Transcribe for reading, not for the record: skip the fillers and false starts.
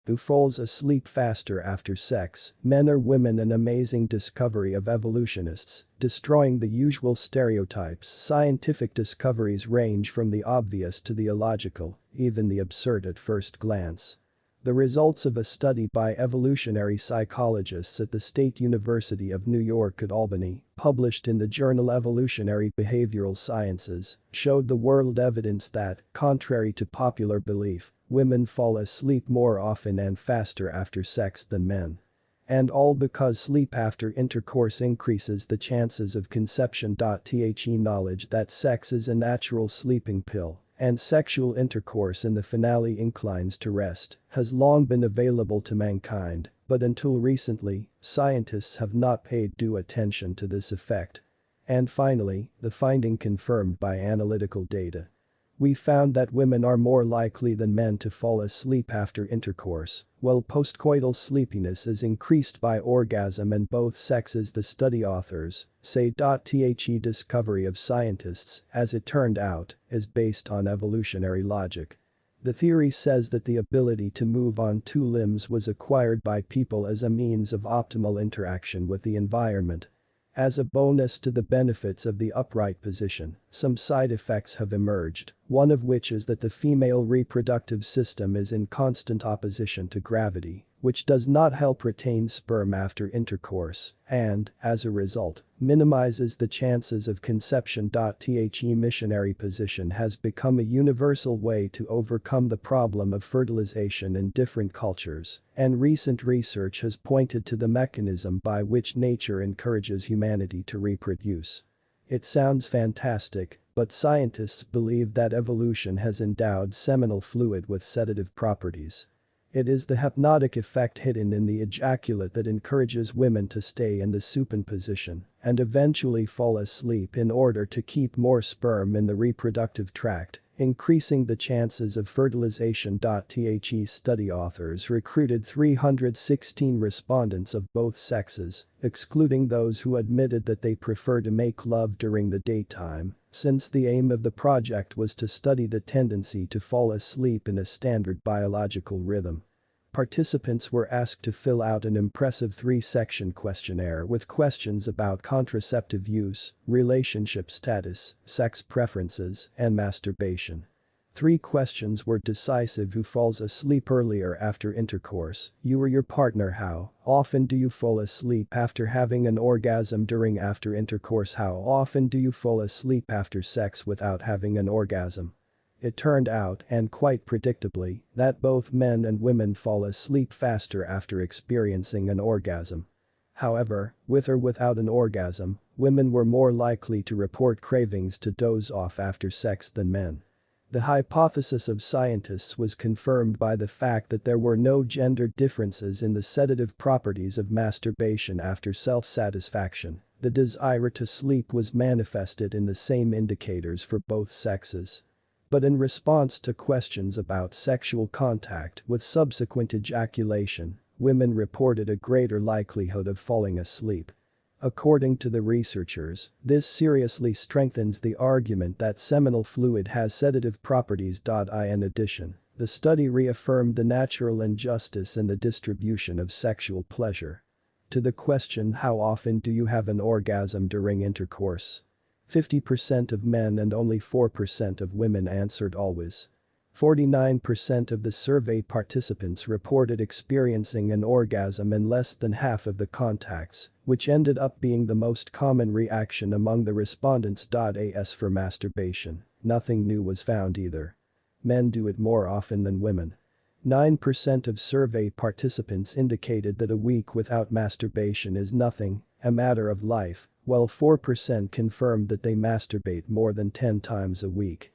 Who falls asleep faster after sex, men or women? An amazing discovery of evolutionists, destroying the usual stereotypes. Scientific discoveries range from the obvious to the illogical, even the absurd at first glance. The results of a study by evolutionary psychologists at the State University of New York at Albany, published in the journal Evolutionary Behavioral Sciences, showed the world evidence that, contrary to popular belief, women fall asleep more often and faster after sex than men. And all because sleep after intercourse increases the chances of conception. The knowledge that sex is a natural sleeping pill and sexual intercourse in the finale inclines to rest has long been available to mankind, but until recently, scientists have not paid due attention to this effect. And finally, the finding confirmed by analytical data. We found that women are more likely than men to fall asleep after intercourse, while postcoital sleepiness is increased by orgasm in both sexes. The study authors say. The discovery of scientists, as it turned out, is based on evolutionary logic. The theory says that the ability to move on two limbs was acquired by people as a means of optimal interaction with the environment. As a bonus to the benefits of the upright position, some side effects have emerged, one of which is that the female reproductive system is in constant opposition to gravity, which does not help retain sperm after intercourse and, as a result, minimizes the chances of conception. The missionary position has become a universal way to overcome the problem of fertilization in different cultures, and recent research has pointed to the mechanism by which nature encourages humanity to reproduce. It sounds fantastic, but scientists believe that evolution has endowed seminal fluid with sedative properties. It is the hypnotic effect hidden in the ejaculate that encourages women to stay in the supine position and eventually fall asleep in order to keep more sperm in the reproductive tract, increasing the chances of fertilization. The study authors recruited 316 respondents of both sexes, excluding those who admitted that they prefer to make love during the daytime, since the aim of the project was to study the tendency to fall asleep in a standard biological rhythm. Participants were asked to fill out an impressive 3-section questionnaire with questions about contraceptive use, relationship status, sex preferences, and masturbation. 3 questions were decisive: who falls asleep earlier after intercourse, you or your partner. How often do you fall asleep after having an orgasm during after intercourse? How often do you fall asleep after sex without having an orgasm? It turned out, and quite predictably, that both men and women fall asleep faster after experiencing an orgasm. However, with or without an orgasm, women were more likely to report cravings to doze off after sex than men. The hypothesis of scientists was confirmed by the fact that there were no gender differences in the sedative properties of masturbation after self-satisfaction. The desire to sleep was manifested in the same indicators for both sexes. But in response to questions about sexual contact with subsequent ejaculation, women reported a greater likelihood of falling asleep. According to the researchers, this seriously strengthens the argument that seminal fluid has sedative properties. In addition, the study reaffirmed the natural injustice in the distribution of sexual pleasure. To the question, how often do you have an orgasm during intercourse? 50% of men and only 4% of women answered always. 49% of the survey participants reported experiencing an orgasm in less than half of the contacts, which ended up being the most common reaction among the respondents. As for masturbation, nothing new was found either. Men do it more often than women. 9% of survey participants indicated that a week without masturbation is nothing, a matter of life, while 4% confirmed that they masturbate more than 10 times a week.